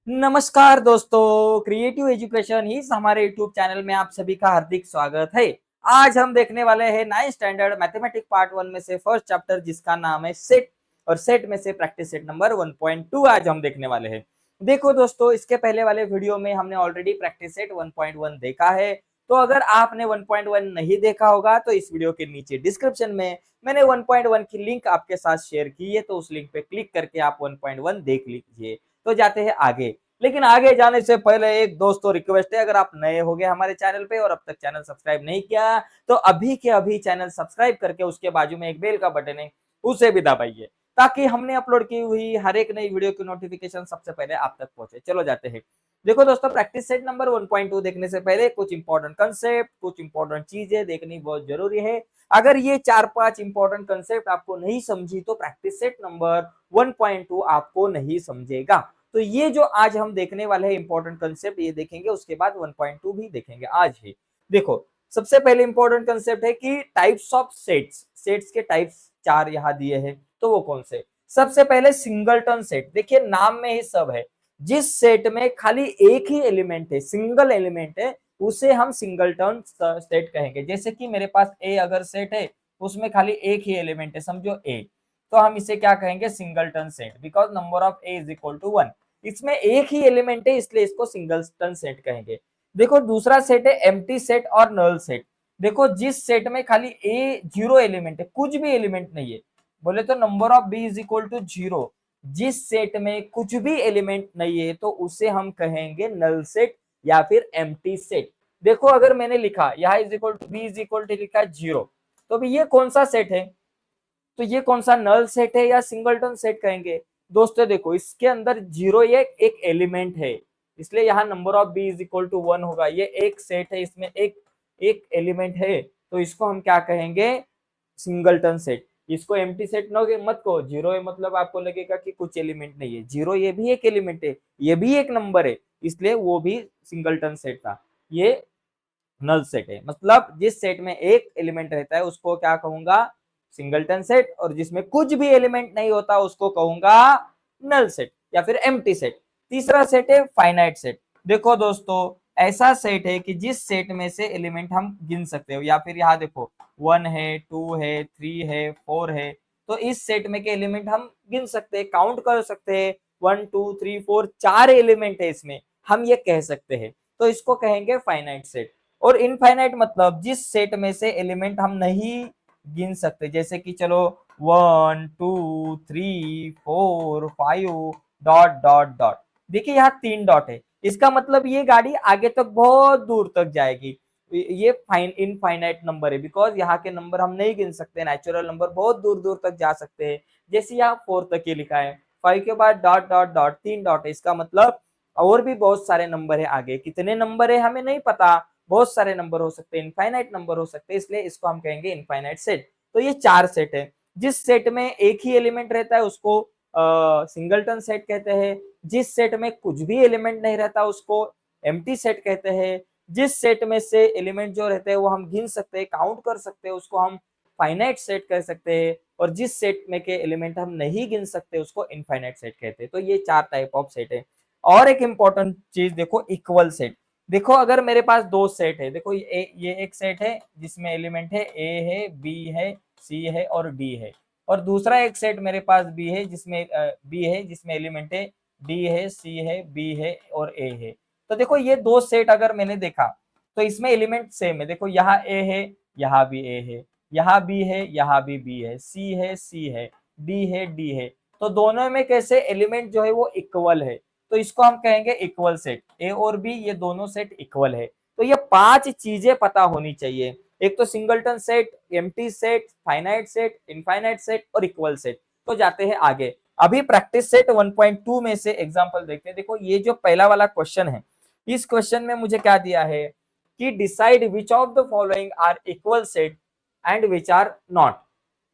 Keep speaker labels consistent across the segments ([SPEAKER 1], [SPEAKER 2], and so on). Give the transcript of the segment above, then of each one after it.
[SPEAKER 1] नमस्कार दोस्तों, creative education ही हमारे यूट्यूब चैनल में आप सभी का हार्दिक स्वागत है। आज हम देखने वाले हैं 9th स्टैंडर्ड मैथमेटिक्स पार्ट 1 में से फर्स्ट चैप्टर जिसका नाम है सेट, और सेट में से प्रैक्टिस सेट नंबर 1.2 आज हम देखने वाले हैं। देखो दोस्तों, इसके पहले वाले वीडियो में हमने ऑलरेडी प्रैक्टिस सेट 1.1 देखा है। तो अगर आपने 1.1 नहीं देखा होगा तो इस वीडियो के नीचे डिस्क्रिप्शन में मैंने 1.1 की लिंक आपके साथ शेयर की है, तो उस लिंक पे क्लिक करके आप 1.1 देख लीजिए। तो जाते हैं आगे। लेकिन आगे जाने से पहले एक दोस्तों रिक्वेस्ट है, अगर आप नए हो गए हमारे चैनल पे और अब तक चैनल सब्सक्राइब नहीं किया तो अभी के अभी चैनल सब्सक्राइब करके उसके बाजू में एक बेल का बटन है उसे भी दबाइए, ताकि हमने अपलोड की हुई हर एक नई वीडियो की नोटिफिकेशन सबसे पहले आप तक पहुंचे। चलो जाते हैं। देखो दोस्तों, प्रैक्टिस सेट नंबर 1.2 देखने से पहले कुछ इंपॉर्टेंट कंसेप्ट, कुछ इंपॉर्टेंट चीजें देखनी बहुत जरूरी है। अगर ये 4-5 इंपॉर्टेंट कंसेप्ट आपको नहीं समझी तो प्रैक्टिस सेट नंबर 1.2 आपको नहीं समझेगा। तो ये जो आज हम देखने वाले हैं इंपॉर्टेंट कंसेप्ट, ये देखेंगे, उसके बाद 1.2 भी देखेंगे आज ही। देखो, सबसे पहले इंपॉर्टेंट कंसेप्ट है कि टाइप्स ऑफ सेट्स। सेट्स के टाइप्स 4 यहाँ दिए हैं, तो वो कौन से? सबसे पहले सिंगलटन सेट। देखिए, नाम में ही सब है। जिस सेट में खाली एक ही एलिमेंट है, सिंगल एलिमेंट है, उसे हम सिंगलटन सेट कहेंगे। जैसे कि मेरे पास ए अगर सेट है, उसमें खाली एक ही एलिमेंट है, समझो ए, तो हम इसे क्या कहेंगे? Singleton set, because number of A is equal to 1। इसमें एक ही एलिमेंट है, इसलिए इसको सिंगलटन सेट कहेंगे। देखो, दूसरा सेट है एम्प्टी सेट और नल सेट। देखो, जिस सेट में खाली ए जीरो एलिमेंट है, कुछ भी एलिमेंट नहीं है, बोले तो number of B is equal to 0। जिस सेट में कुछ भी एलिमेंट नहीं है तो उसे हम कहेंगे नल सेट या फिर एम्प्टी सेट। देखो, अगर मैंने लिखा यहाँ is equal to B is equal to लिखा 0, तो भी ये कौन सा सेट है? तो ये कौन सा नल सेट है या सिंगलटन सेट कहेंगे? दोस्तों देखो, इसके अंदर 0 ये एक एलिमेंट है, इसलिए यहाँ number of B is equal to 1 होगा। ये एक सेट है, इसमें एक एक एलिमेंट है, तो इसको हम क्या कहेंगे? Singleton set. इसको एम्प्टी सेट न मत को, 0 है मतलब आपको लगेगा कि कुछ एलिमेंट नहीं है। 0 ये भी एक एलिमेंट है, ये भी एक नंबर है, इसलिए वो भी सिंगलटन सेट था। ये नल सेट है, मतलब जिस सेट में एक एलिमेंट रहता है उसको क्या कहूंगा? सिंगलटन सेट, और जिसमें कुछ भी एलिमेंट नहीं होता उसको कहूंगा नल सेट या फिर एम्प्टी सेट। तीसरा सेट है फाइनाइट सेट। देखो दोस्तों, ऐसा सेट है कि जिस सेट में से एलिमेंट हम गिन सकते हो, या फिर यहाँ देखो 1 है, 2 है, 3 है, 4 है, तो इस सेट में के एलिमेंट हम गिन सकते हैं, काउंट कर सकते हैं। 1 2 3 4 4 एलिमेंट है इसमें, हम ये कह सकते हैं, तो इसको कहेंगे फाइनाइट सेट। और इनफाइनाइट मतलब जिस सेट में से एलिमेंट हम नहीं गिन सकते, जैसे कि चलो 1 2 3 4 5 डॉट डॉट डॉट। देखिए, यहाँ 3 डॉट है, इसका मतलब ये गाड़ी आगे तक बहुत दूर तक जाएगी। ये इनफाइनाइट नंबर है, बिकॉज यहाँ के नंबर हम नहीं गिन सकते। नेचुरल नंबर बहुत दूर दूर तक जा सकते हैं, जैसे यहाँ 4 तक ये लिखा है, 5 के बाद डॉट डॉट डॉट 3 डॉट है, इसका मतलब और भी बहुत सारे नंबर है आगे। कितने नंबर है हमें नहीं पता, बहुत सारे नंबर हो सकते हैं, इनफाइनाइट नंबर हो सकते हैं, इसलिए इसको हम कहेंगे इनफाइनाइट सेट। तो ये 4 सेट है। जिस सेट में एक ही एलिमेंट रहता है उसको सिंगलटन सेट कहते हैं। जिस सेट में कुछ भी एलिमेंट नहीं रहता उसको एम्प्टी सेट कहते हैं। जिस सेट में से एलिमेंट जो रहते हैं वो हम गिन सकते हैं, काउंट कर सकते हैं, उसको हम फाइनाइट सेट कह सकते हैं। और जिस सेट में के एलिमेंट हम नहीं गिन सकते उसको इनफाइनाइट सेट कहते हैं। तो ये 4 टाइप ऑफ सेट है। और एक इंपॉर्टेंट चीज देखो, इक्वल सेट। देखो, अगर मेरे पास 2 सेट है, देखो ये एक सेट है जिसमें एलिमेंट है ए है, बी है, सी है और डी है। और दूसरा एक सेट मेरे पास बी है जिसमें एलिमेंट है डी है, सी है, बी है और ए है। तो देखो, ये 2 सेट अगर मैंने देखा तो इसमें एलिमेंट सेम है। देखो, यहाँ ए है, यहाँ भी ए है, यहाँ बी है, यहाँ भी बी है, सी है, सी है, डी है, डी है। तो दोनों में कैसे एलिमेंट जो है वो इक्वल है, तो इसको हम कहेंगे इक्वल सेट। ए और बी ये दोनों सेट इक्वल है। तो ये 5 चीजें पता होनी चाहिए। एक तो singleton set, empty set, finite set, infinite set और इक्वल सेट। तो जाते हैं आगे। अभी प्रैक्टिस सेट 1.2 में से एग्जांपल देखते हैं। देखो, ये जो पहला वाला क्वेश्चन है, इस क्वेश्चन में मुझे क्या दिया है कि decide which of the following are equal set and which are not,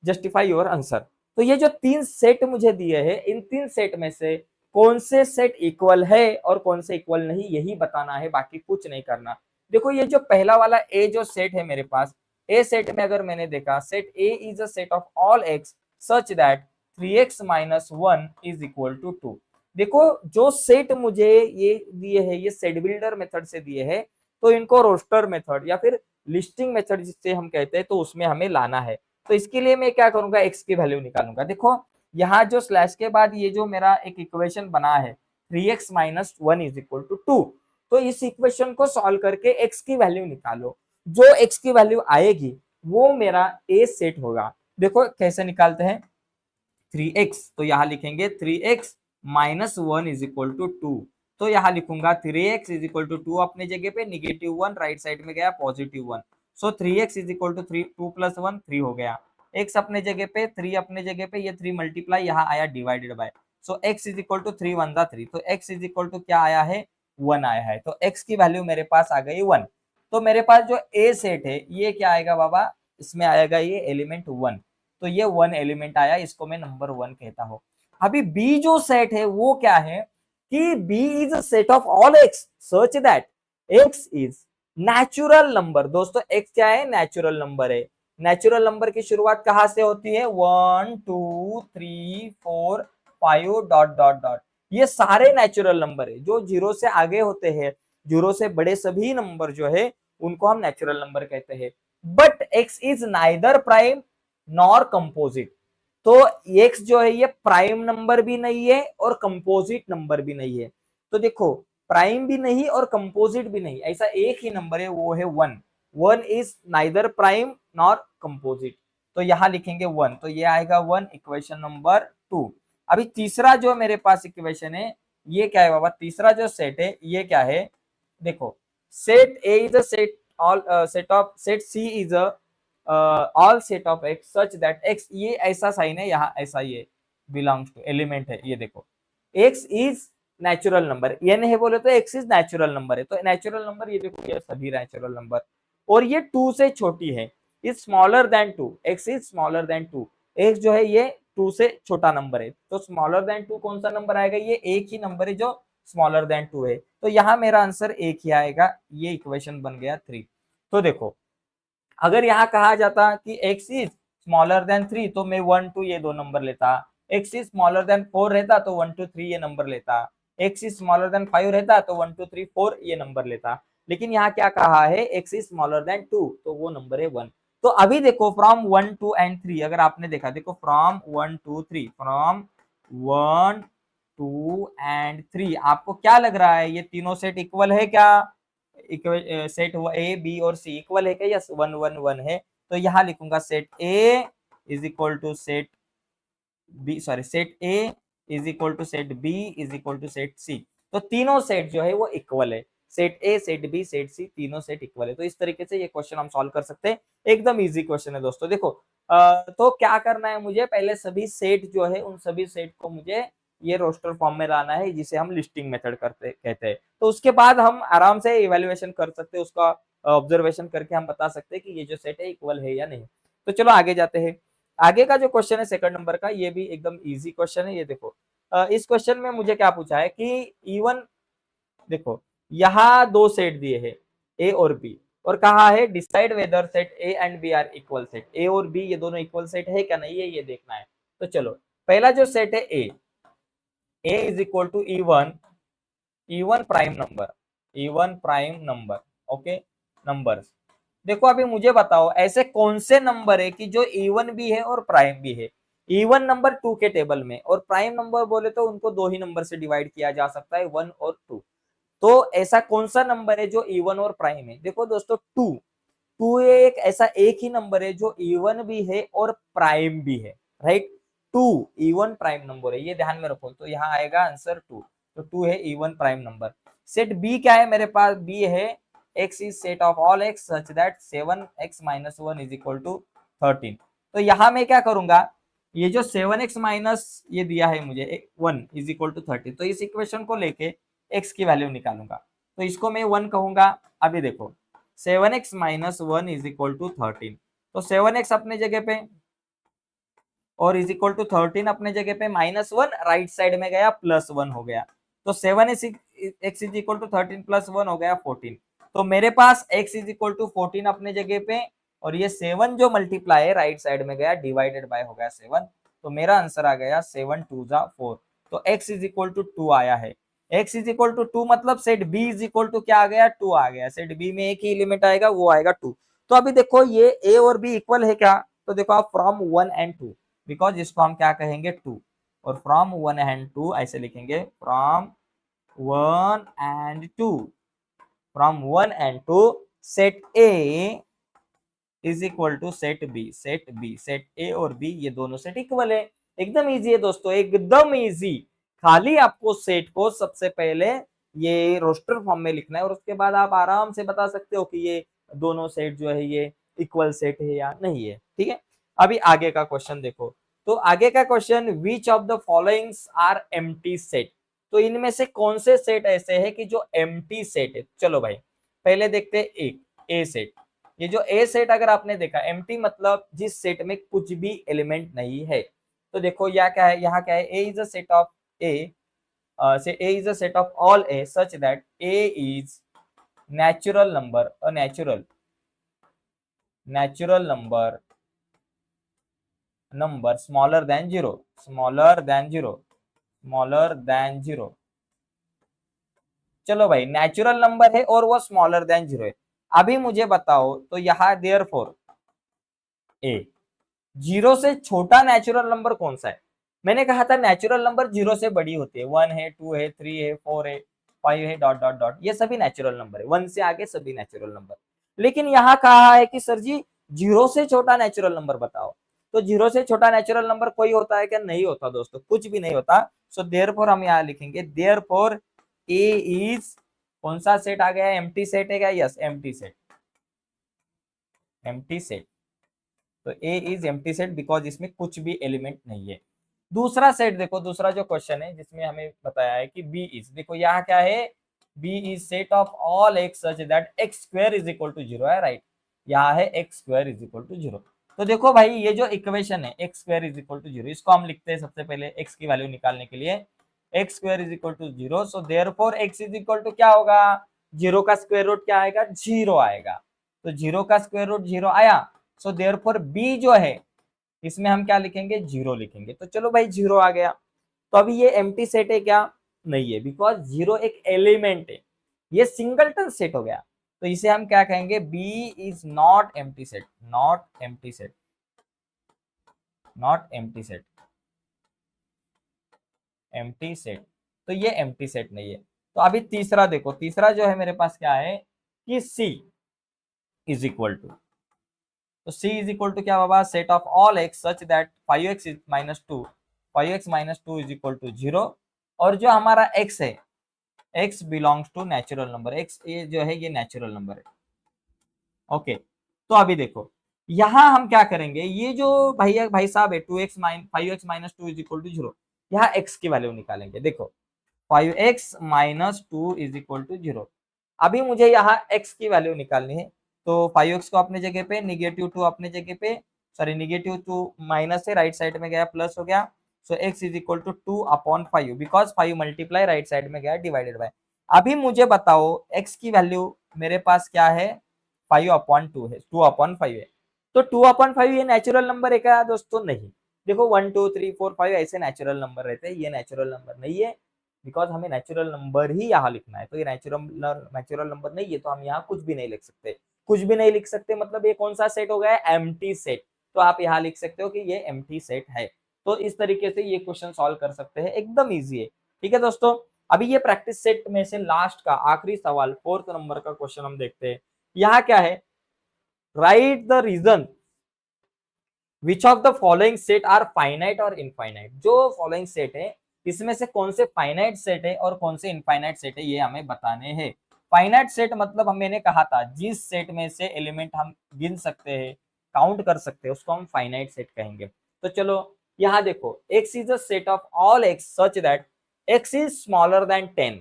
[SPEAKER 1] justify your answer. तो ये जो 3 सेट मुझे दिए हैं, इन 3 सेट में से कौन से सेट इक्वल है और कौन से इक्वल नहीं, यही बताना है, बाकी कुछ नहीं करना। देखो, ये जो पहला वाला ए जो सेट है मेरे पास, ए सेट में अगर मैंने देखा, set A is a set of all x such that 3x - 1 is equal to 2। देखो जो सेट मुझे ये दिए है, ये सेट बिल्डर मेथड से दिए है, तो इनको रोस्टर मेथड या फिर लिस्टिंग मेथड जिससे हम कहते हैं, तो उसमें हमें लाना है। तो इसके लिए मैं क्या करूंगा, एक्स की वैल्यू निकालूंगा। देखो यहाँ जो स्लैश के बाद ये जो मेरा एक इक्वेशन बना है 3x minus 1 is equal to 2, तो इस इक्वेशन को सॉल्व करके एक्स की वैल्यू निकालो। जो एक्स की वैल्यू आएगी वो मेरा ए सेट होगा। देखो कैसे निकालते हैं, 3x, तो यहाँ लिखेंगे 3x minus 1 is equal to 2। तो यहाँ लिखूंगा 3x इज इक्वल टू 2 अपने जगह पे, -1 राइट साइड में गया +1। सो 3x इज इक्वल टू 3, 2 + 1 3 हो गया। x अपने जगह पे, 3 अपने जगह पे, ये 3 मल्टीप्लाई यहाँ आया divided by. So x is equal to 3 1 दा 3, तो x इज इक्वल टू क्या आया है, 1 आया है। तो x की वैल्यू मेरे पास आ गई 1। तो मेरे पास जो ए सेट है ये क्या आएगा बाबा, इसमें आएगा ये एलिमेंट 1। तो ये 1 एलिमेंट आया, इसको मैं नंबर 1 कहता हूं। अभी बी जो सेट है वो क्या है कि B is a set of all x such that x is natural number. दोस्तों एक्स क्या है, नेचुरल नंबर है। नेचुरल नंबर की शुरुआत कहां से होती है, 1 2 3 4 5 डॉट डॉट डॉट। ये सारे नेचुरल नंबर है, जो जीरो से आगे होते हैं, जीरो से बड़े सभी नंबर जो है उनको हम नेचुरल नंबर कहते हैं। But x is neither prime nor composite. तो एक्स जो है ये प्राइम नंबर भी नहीं है और कंपोजिट नंबर भी नहीं है। तो देखो प्राइम भी नहीं और कंपोजिट भी नहीं, ऐसा एक ही नंबर है, वो है 1। 1 is neither prime nor composite. तो यहां लिखेंगे 1, तो ये आएगा 1, इक्वेशन नंबर 2। अभी तीसरा जो मेरे पास इक्वेशन है ये क्या है बाबा, तीसरा जो सेट है ये क्या है, देखो set A is a set all set of set C is a all set of x such that x, ये ऐसा साइन है यहाँ, ऐसा ये बिलोंग्स टू एलिमेंट है। ये देखो एक्स इज नेचुरल नंबर, ये नहीं बोले तो एक्स इज नेचुरल नंबर है। तो नेचुरल नंबर ये देखो, ये सभी नेचुरल नंबर, और ये 2 से छोटी है, is smaller then 2, x is smaller then 2। X जो है ये 2 से छोटा नंबर है, तो स्मॉलर देन 2 कौन सा नंबर आएगा, ये एक ही नंबर है जो स्मॉलर देन 2 है। तो यहाँ मेरा आंसर एक ही आएगा, ये इक्वेशन बन गया 3। तो देखो अगर यहाँ कहा जाता कि x इज स्मॉलर देन 3, तो मैं 1 2 ये दो नंबर लेता। x इज स्मॉलर देन 4 रहता तो 1 2 3 ये नंबर लेता। x इज स्मॉलर देन 5 रहता तो 1 2 3 4 ये नंबर लेता। लेकिन यहाँ क्या कहा है, x इज स्मॉलर देन 2, तो वो नंबर है 1। तो अभी देखो फ्रॉम 1 2 एंड 3, अगर आपने देखा, देखो फ्रॉम 1 2 3, फ्रॉम 1 2 एंड 3, आपको क्या लग रहा है, ये तीनों सेट इक्वल है क्या, सेट ए बी और सी इक्वल है क्या, यस 1 1 1 है। तो यहाँ लिखूंगा set A is equal to set B, sorry set A is equal to set B is equal to set C. तो तीनों सेट जो है वो इक्वल है, set A set B set C तीनों सेट इक्वल है। तो इस तरीके से ये क्वेश्चन हम सॉल्व कर सकते हैं, एकदम इजी क्वेश्चन है दोस्तों। देखो तो क्या करना है मुझे, पहले सभी सेट जो है उन सभी सेट को मुझे ये रोस्टर फॉर्म में लाना है, जिसे हम लिस्टिंग मेथड करते कहते हैं। तो उसके बाद हम आराम से इवेल्युएशन कर सकते हैं, उसका ऑब्जर्वेशन करके हम बता सकते हैं कि ये जो सेट है इक्वल है या नहीं। तो चलो आगे जाते हैं। आगे का जो क्वेश्चन है सेकंड नंबर का, ये भी एकदम इजी क्वेश्चन है। ये देखो इस क्वेश्चन में मुझे क्या पूछा है कि इवन, देखो यहाँ दो सेट दिए हैं ए और बी, और कहा है decide whether set A and B are equal set. A और बी ये दोनों इक्वल सेट है क्या नहीं है, ये देखना है। तो चलो पहला जो सेट है A is equal to even prime number, even prime number, okay numbers. देखो अभी मुझे बताओ ऐसे कौन से नंबर है कि जो इवन भी है और प्राइम भी है। इवन नंबर 2 के टेबल में, और प्राइम नंबर बोले तो उनको दो ही नंबर से डिवाइड किया जा सकता है, 1 और 2। तो ऐसा कौन सा नंबर है जो इवन और प्राइम है, देखो दोस्तों 2। 2 एक ऐसा एक ही नंबर है जो इवन भी है और प्राइम भी है, राइट। 2 इवन प्राइम नंबर है, ये ध्यान में रखो। तो यहाँ आएगा आंसर 2। तो 2 है even prime number. Set B क्या है मेरे पास, बी है x is set of all x such that 7x minus 1 is equal to 13। तो यहाँ मैं क्या करूंगा, ये जो 7x माइनस ये दिया है मुझे 1 इज इक्वल टू 13, तो इस इक्वेशन को लेके x की वैल्यू निकालूंगा। तो इसको मैं 1 कहूंगा। अभी देखो 7x minus 1 is equal to 13, तो 7x अपने जगह पे और इज इक्वल टू 13 अपने जगह पे, -1 राइट साइड में गया +1 हो गया। तो 7 एक्स इज इक्वल टू 13 +1 हो गया 14। तो मेरे पास x इज इक्वल टू 14 अपने जगह पे, और ये 7 जो मल्टीप्लाई है राइट साइड में गया डिवाइडेड बाय हो गया 7। तो मेरा आंसर आ गया 7 2 जा 4। तो x इज इक्वल टू 2 आया है। x इज इक्वल टू 2 मतलब set b is equal to क्या आ गया, 2 आ गया। सेट b में एक ही एलिमेंट आएगा, वो आएगा 2। तो अभी देखो ये a और b इक्वल है क्या, तो देखो आप फ्रॉम 1 एंड 2, बिकॉज इसको हम क्या कहेंगे 2, और फ्रॉम 1 एंड 2 ऐसे लिखेंगे, from 1 and 2, from 1 and 2 set a is equal to set B. Set B, set A और बी ये दोनों सेट इक्वल है। एकदम इजी है दोस्तों, एकदम इजी। खाली आपको सेट को सबसे पहले ये रोस्टर फॉर्म में लिखना है और उसके बाद आप आराम से बता सकते हो कि ये दोनों सेट जो है ये इक्वल सेट है या नहीं है। ठीक है, अभी आगे का क्वेश्चन देखो। तो आगे का question, which of the followings are empty set. तो इनमें से कौन से सेट ऐसे है कि जो एम्प्टी सेट है। चलो भाई पहले देखते हैं एक ए सेट। ये जो ए सेट अगर आपने देखा, एम्प्टी मतलब जिस सेट में कुछ भी एलिमेंट नहीं है। तो देखो यह क्या है, यहाँ क्या है, A is a set of A, say A is a set of all A such that A is natural number, a natural number smaller than 0, smaller than 0, smaller than 0। चलो भाई नेचुरल नंबर है और वो smaller than 0 है। अभी मुझे बताओ तो यहाँ देयरफॉर ए 0 से छोटा नेचुरल नंबर कौन सा है। मैंने कहा था नेचुरल नंबर 0 से बड़ी होती है, 1 है, 2 है, 3 है, 4 है, 5 है, डॉट डॉट डॉट, ये सभी नेचुरल नंबर है, 1 से आगे सभी नेचुरल नंबर। लेकिन यहाँ कहा है कि सर जी 0 से छोटा नेचुरल नंबर बताओ। तो 0 से छोटा नेचुरल नंबर कोई होता है क्या, नहीं होता दोस्तों, कुछ भी नहीं होता। सो देयरफॉर हम यहाँ लिखेंगे, देयरफॉर ए इज, कौन सा सेट आ गया, एम्प्टी सेट है क्या, yes empty set, empty set. तो ए इज एम्प्टी सेट बिकॉज इसमें कुछ भी एलिमेंट नहीं है। दूसरा सेट देखो, दूसरा जो क्वेश्चन है जिसमें हमें बताया है कि बी इज, देखो यहाँ क्या है, B is set of all x such that x square is equal to 0 है, राइट। यहाँ है x square is equal to 0। तो देखो भाई ये जो इक्वेशन है x square is equal to 0, इसको हम लिखते हैं सबसे पहले एक्स की वैल्यू निकालने के लिए, x square is equal to 0। So therefore x is equal to क्या होगा, 0 का स्क्वायर रूट क्या आएगा, 0 आएगा। तो 0 का स्क्वायर रूट 0 आया। सो देयरफॉर बी जो है इसमें हम क्या लिखेंगे, 0 लिखेंगे। तो चलो भाई 0 आ गया। तो अभी ये एम्प्टी सेट है क्या, नहीं है, बिकॉज 0 एक एलिमेंट है, ये सिंगलटन सेट हो गया। तो इसे हम क्या कहेंगे, B is not empty set, not empty set, not empty set, empty set. तो ये एम्प्टी सेट नहीं है। तो अभी तीसरा देखो, तीसरा जो है मेरे पास क्या है कि सी इज इक्वल टू, तो c इज इक्वल टू क्या बाबा, set of all x such that 5x minus 2, 5x minus 2 is equal to 0। और जो हमारा x है, x belongs to natural number, x ये जो है ये नेचुरल नंबर है। ओके, तो अभी देखो यहाँ हम क्या करेंगे, ये जो भैया भाई साहब है 2x minus 5x minus 2 is equal to 0, यहाँ x की वैल्यू निकालेंगे। देखो 5x minus 2 is equal to 0। अभी मुझे यहाँ x की वैल्यू निकालनी है। तो 5x को अपने जगह पे, निगेटिव 2 अपने जगह पे, सॉरी निगेटिव 2 माइनस से राइट साइड में गया, प्लस हो गया। So x is equal to 2 upon 5, because 5 multiply right side में गया डिवाइडेड बाय। अभी मुझे बताओ x की वैल्यू मेरे पास क्या है, 5 अपॉन 2 है, 2 अपॉन 5 है। तो 2 अपॉन 5 ये नेचुरल नंबर है क्या दोस्तों, नहीं। देखो 1 2 3 4 5 ऐसे नेचुरल नंबर रहते हैं, ये नेचुरल नंबर नहीं है, बिकॉज हमें नेचुरल नंबर ही यहाँ लिखना है। तो ये नेचुरल नंबर नहीं है, तो हम यहाँ कुछ भी नहीं लिख सकते। कुछ भी नहीं लिख सकते मतलब ये कौन सा सेट हो गया, एम्प्टी सेट। तो आप यहाँ लिख सकते हो कि ये एम्प्टी सेट है। तो इस तरीके से ये क्वेश्चन सॉल्व कर सकते हैं, एकदम इजी है। ठीक है दोस्तों, अभी ये प्रैक्टिस सेट में से लास्ट का आखिरी सवाल 4th नंबर का क्वेश्चन हम देखते हैं। यहाँ क्या है, write the reason which of the following set are finite और इनफाइनाइट। जो फॉलोइंग सेट है इसमें से कौन से फाइनाइट सेट है और कौन से इनफाइनाइट सेट है, ये हमें बताने हैं। फाइनाइट सेट मतलब मैंने कहा था जिस सेट में से एलिमेंट हम गिन सकते हैं, काउंट कर सकते हैं, उसको हम फाइनाइट सेट कहेंगे। तो चलो यहाँ देखो, x is a set of all x such that x is smaller then 10।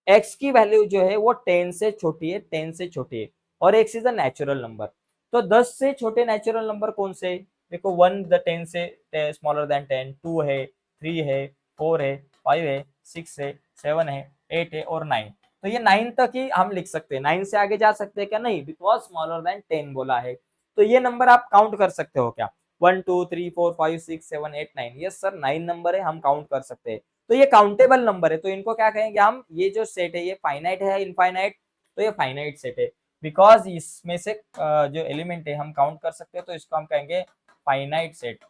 [SPEAKER 1] x की वैल्यू जो है वो 10 से छोटी है, 10 से छोटी है, और x is a natural number. तो 10 से छोटे नेचुरल नंबर कौन से, देखो 1 द 10 से स्मॉलर देन 10, 2 है, 3 है, 4 है, 5 है, 6 है, 7 है, 8 है और 9। तो ये 9 तक ही हम लिख सकते हैं, 9 से आगे जा सकते हैं क्या, नहीं, बिकॉज स्मॉलर देन 10 बोला है। तो ये नंबर आप काउंट कर सकते हो क्या, 1 2 3 4 5 6 7 8 9, यस सर 9 नंबर है, हम काउंट कर सकते हैं। तो ये काउंटेबल नंबर है, तो इनको क्या कहेंगे हम, ये जो सेट है ये फाइनाइट है इनफाइनाइट, तो ये फाइनाइट सेट है बिकॉज इसमें से जो एलिमेंट है हम काउंट कर सकते हैं, तो इसको हम कहेंगे फाइनाइट सेट,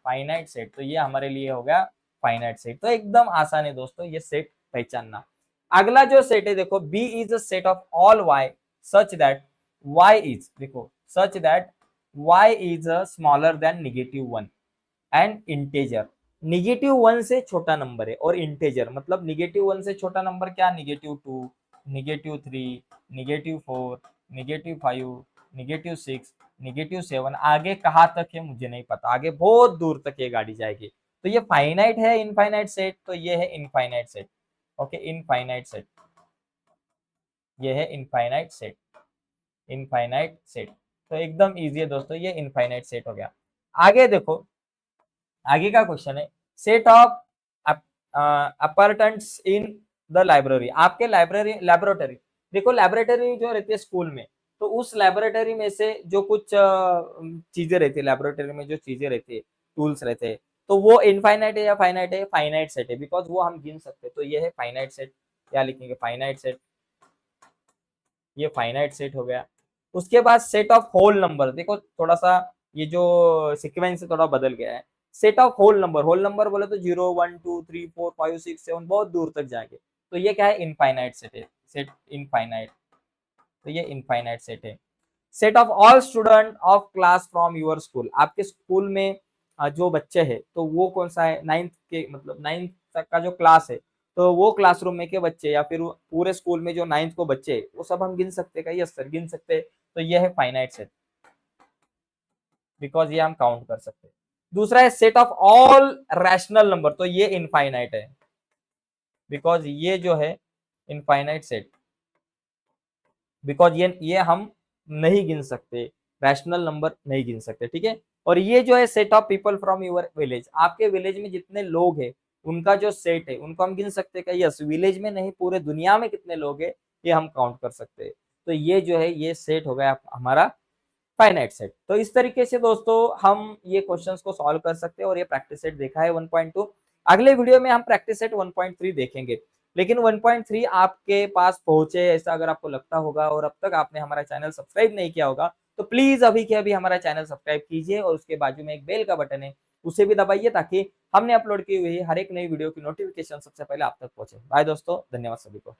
[SPEAKER 1] फाइनाइट सेट। तो ये हमारे लिए हो गया फाइनाइट सेट। तो एकदम आसान है दोस्तों ये सेट पहचानना। अगला जो सेट है देखो, B is a set of all Y such that Y is, देखो such that Y is smaller than -1 and integer. -1 से छोटा नंबर है और इंटेजर मतलब -1 से छोटा नंबर क्या, -2, -3, -4, -5, -6, -7, आगे कहाँ तक है मुझे नहीं पता, आगे बहुत दूर तक ये गाड़ी जाएगी। तो ये फाइनाइट है इनफाइनाइट सेट, तो ये है infinite set. Okay, infinite set, ये है इनफाइनाइट सेट, इनफाइनाइट सेट। तो एकदम इजी है दोस्तों, ये इनफाइनाइट सेट हो गया। आगे देखो, आगे का क्वेश्चन है set of apartments in the library. आपके लाइब्रेरी लेबोरेटरी, देखो लेबोरेटरी जो रहती है स्कूल में, तो उस लेबोरेटरी में से जो कुछ चीजें रहती है, लेबोरेटरी में जो चीजें रहती है, टूल्स रहते हैं, तो वो इनफाइनाइट है या फाइनाइट है, फाइनाइट सेट है बिकॉज वो हम गिन सकते हैं। तो ये है फाइनाइट सेट, क्या लिखेंगे, फाइनाइट सेट, ये फाइनाइट सेट हो गया। उसके बाद सेट ऑफ होल नंबर, देखो थोड़ा सा ये जो सीक्वेंस है थोड़ा बदल गया है। Set of whole number, whole number बोले तो 0 1 2 3 4 5 6 7 बहुत दूर तक जाएंगे, तो ये क्या है, इनफाइनाइट सेट है, सेट इनफाइनाइट। तो ये इनफाइनाइट सेट है। Set of all student of class from your school, आपके स्कूल में जो बच्चे हैं तो वो कौन सा है, नाइन्थ के मतलब नाइन्थ तक का जो क्लास है, तो वो क्लासरूम में के बच्चे या फिर पूरे स्कूल में जो नाइन्थ को बच्चे वो सब हम गिन सकते हैं, यस सर गिन सकते हैं। तो ये है फाइनाइट सेट बिकॉज ये हम काउंट कर सकते हैं। दूसरा है set of all rational number, तो ये इनफाइनाइट है बिकॉज ये जो है इनफाइनाइट सेट, बिकॉज ये हम नहीं गिन सकते, रैशनल नंबर नहीं गिन सकते, ठीक है। और ये जो है set of people from your village, आपके विलेज में जितने लोग हैं उनका जो सेट है उनको हम गिन सकते हैं, यस विलेज में नहीं पूरे दुनिया में कितने लोग हैं ये हम काउंट कर सकते हैं। तो ये जो है ये सेट हो गया हमारा फाइनाइट सेट। तो इस तरीके से दोस्तों हम ये क्वेश्चंस को सॉल्व कर सकते हैं और ये प्रैक्टिस सेट देखा है 1.2। अगले वीडियो में हम प्रैक्टिस सेट 1.3 देखेंगे, लेकिन 1.3 आपके पास पहुंचे ऐसा अगर आपको लगता होगा और अब तक आपने हमारा चैनल सब्सक्राइब नहीं किया होगा तो प्लीज अभी के अभी हमारा चैनल सब्सक्राइब कीजिए और उसके बाजू में एक बेल का बटन है उसे भी दबाइए ताकि हमने अपलोड की हुई हर एक नई वीडियो की नोटिफिकेशन सबसे पहले आप तक पहुंचे। बाय दोस्तों, धन्यवाद सभी को।